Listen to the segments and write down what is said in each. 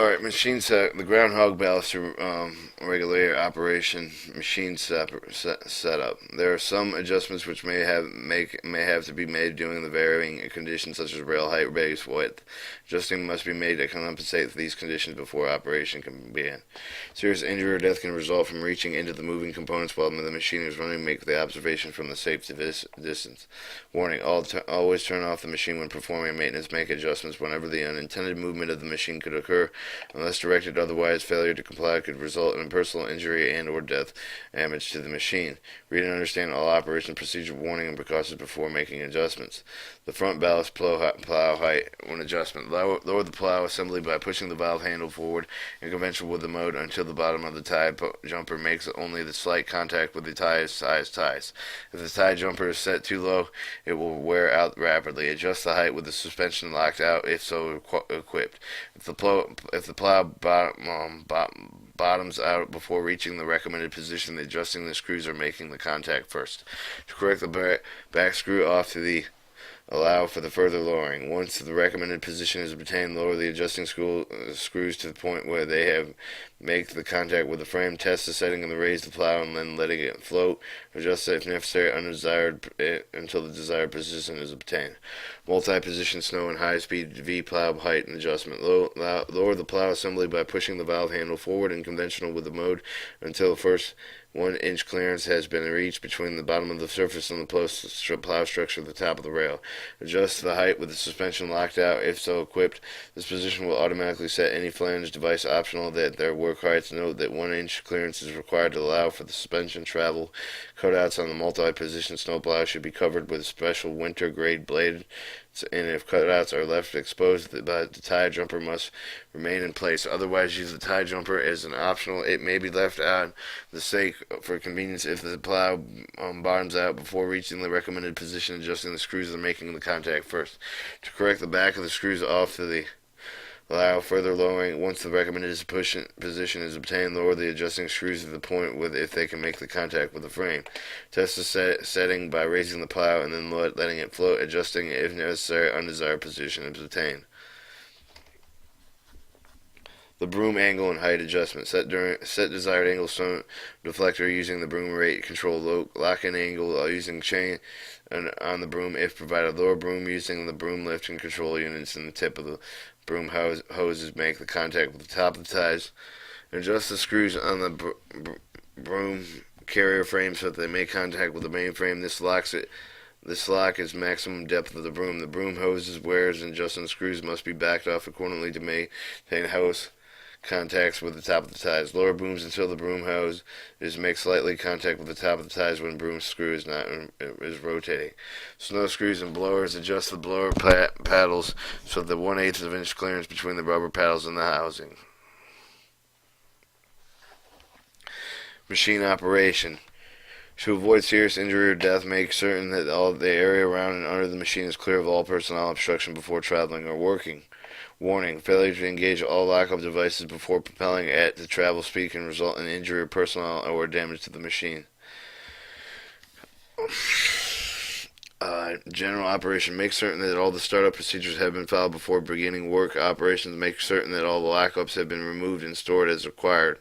Alright, the groundhog ballast regulator operation setup. There are some adjustments which may have to be made during the varying conditions such as rail height, base width. Adjusting must be made to compensate for these conditions before operation can begin. Serious injury or death can result from reaching into the moving components while the machine is running. Make the observation from the safe distance. Warning: always turn off the machine when performing maintenance. Make adjustments whenever the unintended movement of the machine could occur. Unless directed otherwise, failure to comply could result in personal injury and or death, damage to the machine. Read and understand all operation procedure, warning, and precautions before making adjustments. The front ballast plow height when adjustment. Lower the plow assembly by pushing the valve handle forward in conventional with the mode until the bottom of the tie jumper makes only the slight contact with the ties. If the tie jumper is set too low, it will wear out rapidly. Adjust the height with the suspension locked out if so equipped. If the plow bottoms out before reaching the recommended position, adjusting the screws or making the contact first. To correct the back screw off to the allow for the further lowering. Once the recommended position is obtained, lower the adjusting screws to the point where they have make the contact with the frame. Test the setting and raise the plow and then letting it float. Adjust if necessary until the desired position is obtained. Multi-position snow and high-speed V plow height and adjustment. Lower the plow assembly by pushing the valve handle forward in conventional with the mode until the first 1-inch clearance has been reached between the bottom of the surface and the plow structure at the top of the rail. Adjust the height with the suspension locked out if so equipped. This position will automatically set any flange device optional that their work heights. Note that 1-inch clearance is required to allow for the suspension travel. Cutouts on the multi-position snowplow should be covered with special winter-grade blades, and if cutouts are left exposed, the tie jumper must remain in place. Otherwise, use the tie jumper as an optional. It may be left on the sake for convenience if the plow bottoms out before reaching the recommended position. Adjusting the screws and making the contact first. To correct the back of the screws off to the allow further lowering. Once the recommended position is obtained, lower the adjusting screws to the point with if they can make the contact with the frame. Test the setting by raising the plow and then letting it float, adjusting if necessary undesired position is obtained. The broom angle and height adjustment. Set desired angle stone deflector using the broom rate control. Lock in angle using chain on the broom if provided. Lower broom using the broom lift and control units and the tip of the broom hoses. Make the contact with the top of the ties. Adjust the screws on the broom carrier frame so that they make contact with the main frame. This lock is maximum depth of the broom. The broom hoses, wears, and adjusting screws must be backed off accordingly to maintain hose contacts with the top of the ties. Lower booms until the broom hose is make slightly contact with the top of the ties when broom screw is rotating. Snow screws and blowers. Adjust the blower paddles so that 1/8 of inch clearance between the rubber paddles and the housing. Machine operation. To avoid serious injury or death, make certain that all the area around and under the machine is clear of all personnel obstruction before traveling or working. Warning: failure to engage all lockup devices before propelling at the travel speed can result in injury of personnel or damage to the machine. General operation. Make certain that all the startup procedures have been followed before beginning work operations. Make certain that all the lockups have been removed and stored as required.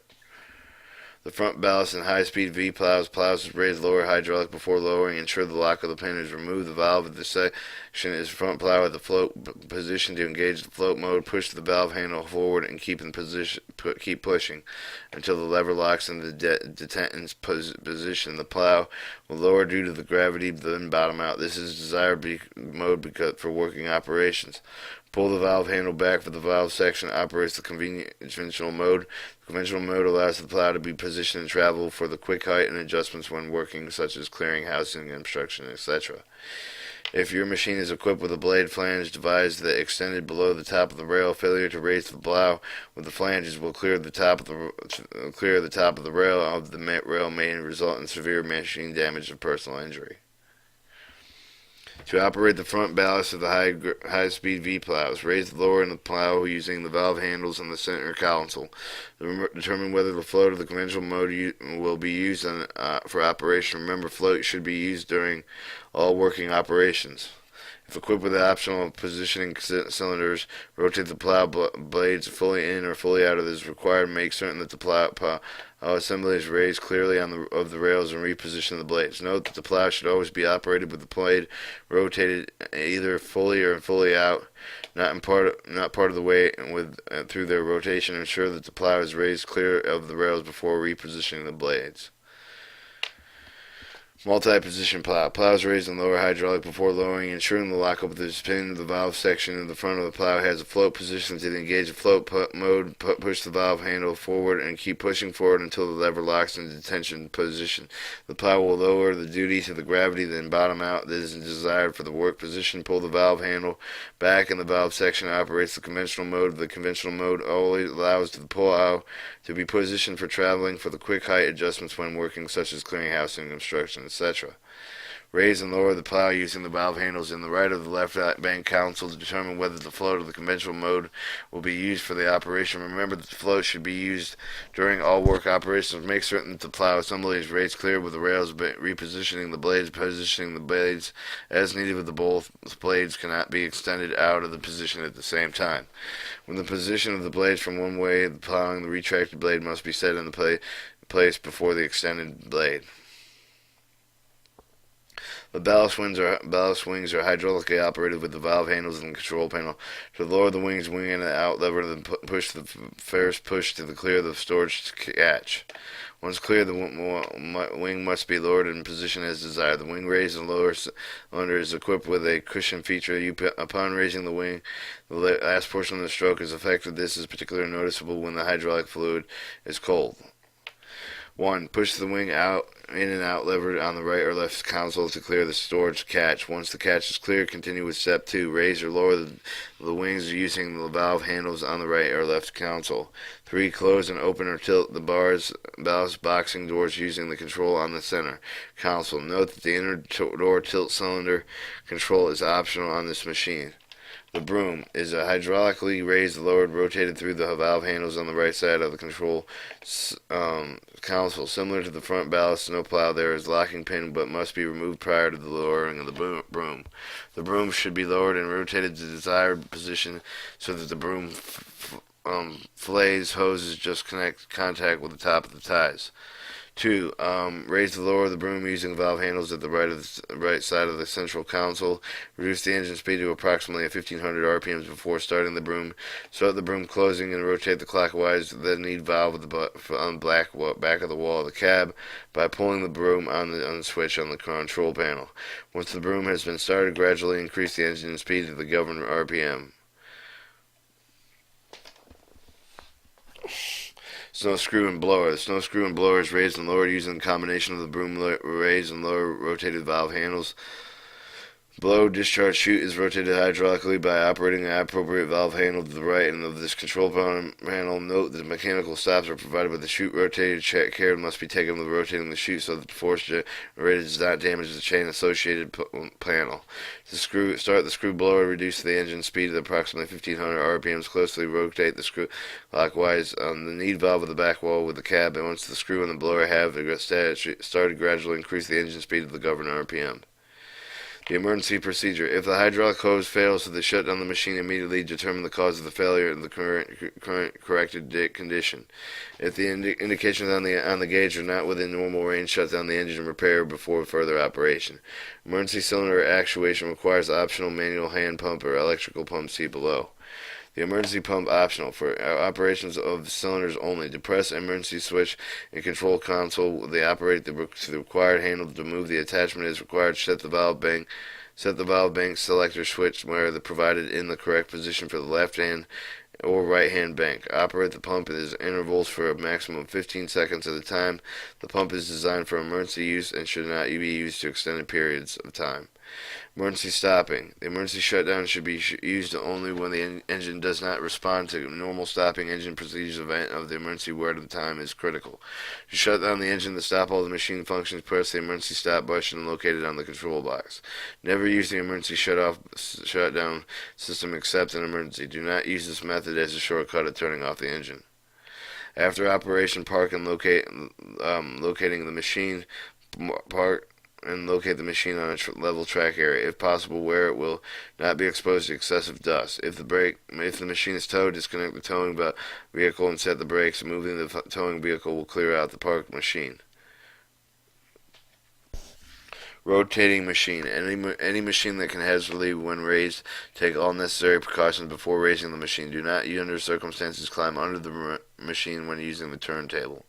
The front ballast and high-speed V plows. Plows raise lower hydraulic before lowering. Ensure the lock of the pin is removed. The valve of the section is front plow at the float position to engage the float mode. Push the valve handle forward and keep pushing until the lever locks in the detent position. The plow will lower due to the gravity, then bottom out. This is desired mode for working operations. Pull the valve handle back for the valve section. Operates the conventional mode. The conventional mode allows the plow to be positioned and travel for the quick height and adjustments when working, such as clearing, housing, obstruction, etc. If your machine is equipped with a blade flange device that extended below the top of the rail, failure to raise the plow with the flanges will clear the top of the rail. The rail may result in severe machine damage or personal injury. To operate the front ballast of the high-speed V plows, raise the lower end of the plow using the valve handles on the center console. Determine whether the float of the conventional mode will be used for operation. Remember, float should be used during all working operations. If equipped with optional positioning cylinders, rotate the plow blades fully in or fully out as required. Make certain that the plow assembly is raised clearly of the rails and reposition the blades. Note that the plow should always be operated with the blade rotated either fully or fully out, not part of the way through their rotation. Ensure that the plow is raised clear of the rails before repositioning the blades. Multi-position plow. Plows raised and lower hydraulic before lowering, ensuring the lockup of the pin of the valve section in the front of the plow has a float position. To engage the float mode, push the valve handle forward and keep pushing forward until the lever locks in detention position. The plow will lower the duty to the gravity, then bottom out that is desired for the work position. Pull the valve handle back and the valve section operates the conventional mode. The conventional mode always allows the plow to be positioned for traveling for the quick height adjustments when working, such as clearing housing, construction, etc. Raise and lower the plow using the valve handles in the right or the left bank console to determine whether the float of the conventional mode will be used for the operation. Remember that the float should be used during all work operations. Make certain that the plow assembly is raised clear with the rails, repositioning the blades, positioning the blades as needed with the both blades cannot be extended out of the position at the same time. When the position of the blades from one way of plowing, the retracted blade must be set in the place before the extended blade. The ballast wings are hydraulically operated with the valve handles and the control panel. To lower the wings, wing in and out lever, then push the first push to clear the storage catch. Once clear, the wing must be lowered in position as desired. The wing raise and lower cylinder is equipped with a cushion feature. Upon raising the wing, the last portion of the stroke is affected. This is particularly noticeable when the hydraulic fluid is cold. 1. Push the wing out, in and out lever on the right or left console to clear the storage catch. Once the catch is clear, continue with step 2. Raise or lower the wings using the valve handles on the right or left console. 3. Close and open or tilt the ballast boxing doors using the control on the center console. Note that the inner door tilt cylinder control is optional on this machine. The broom is a hydraulically raised, lowered, rotated through the valve handles on the right side of the control console. Similar to the front ballast snowplow, there is a locking pin but must be removed prior to the lowering of the broom. The broom should be lowered and rotated to the desired position so that the broom flays hoses just contact with the top of the ties. 2. Raise the lower of the broom using the valve handles at the right side of the central console. Reduce the engine speed to approximately 1500 RPMs before starting the broom. Start the broom closing and rotate the clockwise the need valve on the back of the wall of the cab by pulling the broom on the switch on the control panel. Once the broom has been started, gradually increase the engine speed to the governed RPM. Snow screw and blower. The snow screw and blower is raised and lowered using the combination of the broom raise and lower rotated valve handles. Blow discharge chute is rotated hydraulically by operating an appropriate valve handle to the right and of this control panel. Note that the mechanical stops are provided with the chute rotated. Care must be taken with rotating the chute so that the force generated does not damage the chain associated panel. To start the screw blower, reduce the engine speed to approximately 1500 RPMs. Closely rotate the screw clockwise on the need valve of the back wall with the cab, and once the screw and the blower have started, gradually increase the engine speed to the governed RPM. The emergency procedure. If the hydraulic hose fails, so shut down the machine immediately. Determine the cause of the failure and the current corrected condition. If the indications on the gauge are not within normal range, shut down the engine and repair before further operation. Emergency cylinder actuation requires optional manual hand pump or electrical pump. See below. The emergency pump optional for operations of cylinders only. To press emergency switch in control console, they operate the required handle. To move the attachment is required. Set the valve bank selector switch where provided in the correct position for the left hand or right hand bank. Operate the pump at intervals for a maximum of 15 seconds at a time. The pump is designed for emergency use and should not be used to extended periods of time. Emergency stopping. The emergency shutdown should be used only when the engine does not respond to normal stopping engine procedures. Event of the emergency word of the time is critical. To shut down the engine to stop all the machine functions, press the emergency stop button located on the control box. Never use the emergency shutdown system except in emergency. Do not use this method as a shortcut of turning off the engine. After operation, park and locating the machine. Park locate the machine on a level track area, if possible, where it will not be exposed to excessive dust. If the machine is towed, disconnect the towing vehicle and set the brakes. Moving the towing vehicle will clear out the parked machine. Rotating machine. Any machine that can hazardly, when raised, take all necessary precautions before raising the machine. Do not, under circumstances, climb under the machine when using the turntable.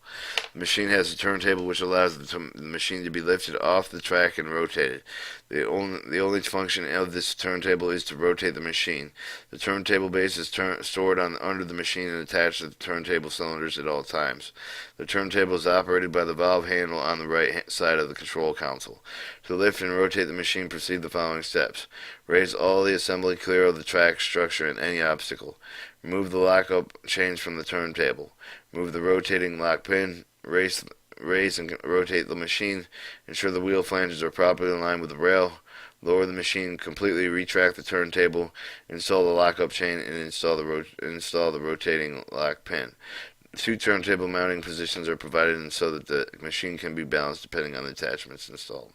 The machine has a turntable which allows the machine to be lifted off the track and rotated. The only function of this turntable is to rotate the machine. The turntable base is stored under the machine and attached to the turntable cylinders at all times. The turntable is operated by the valve handle on the right side of the control console. To lift and rotate the machine, proceed the following steps. Raise all the assembly clear of the track structure and any obstacle. Remove the lockup chains from the turntable. Remove the rotating lock pin. Raise and rotate the machine. Ensure the wheel flanges are properly aligned with the rail. Lower the machine completely. Retract the turntable. Install the lockup chain and install the rotating lock pin. 2 turntable mounting positions are provided so that the machine can be balanced depending on the attachments installed.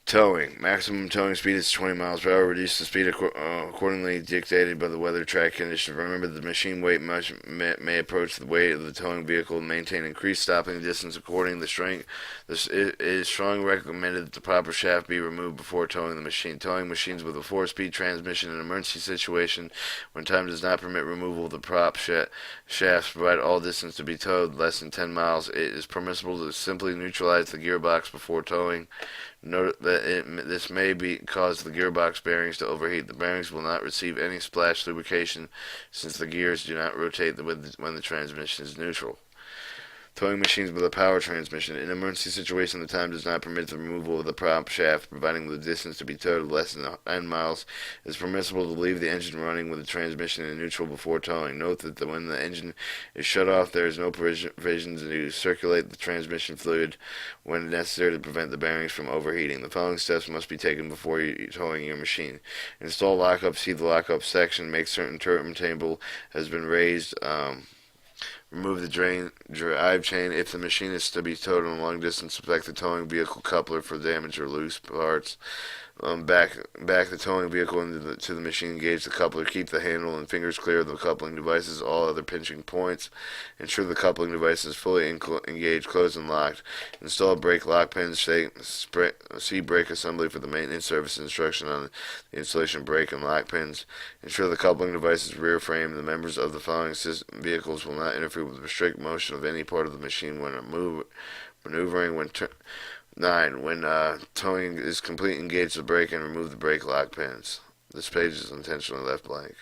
Towing. Maximum towing speed is 20 miles per hour. Reduce the speed accordingly dictated by the weather track conditions. Remember, the machine weight may approach the weight of the towing vehicle. Maintain increased stopping distance according to the strength. It is strongly recommended that the proper shaft be removed before towing the machine. Towing machines with a 4-speed transmission in an emergency situation, when time does not permit removal of the prop shafts, provide all distance to be towed less than 10 miles. It is permissible to simply neutralize the gearbox before towing. Note that this may cause the gearbox bearings to overheat. The bearings will not receive any splash lubrication since the gears do not rotate when the transmission is neutral. Towing machines with a power transmission. In an emergency situation, the time does not permit the removal of the prop shaft, providing the distance to be towed less than 9 miles. It is permissible to leave the engine running with the transmission in neutral before towing. Note that when the engine is shut off, there is no provisions to circulate the transmission fluid when necessary to prevent the bearings from overheating. The following steps must be taken before towing your machine. Install lockup. See the lockup section. Make certain turntable has been raised. Remove the drive chain. If the machine is to be towed on a long distance, inspect the towing vehicle coupler for damage or loose parts. Back the towing vehicle to the machine. Engage the coupler. Keep the handle and fingers clear of the coupling devices. All other pinching points. Ensure the coupling device is fully engaged, closed, and locked. Install brake lock pins. See brake assembly for the maintenance service instruction on the installation brake and lock pins. Ensure the coupling device is rear frame. The members of the following vehicles will not interfere with the restrict motion of any part of the machine when maneuvering. 9. When towing is complete, engage the brake and remove the brake lock pins. This page is intentionally left blank.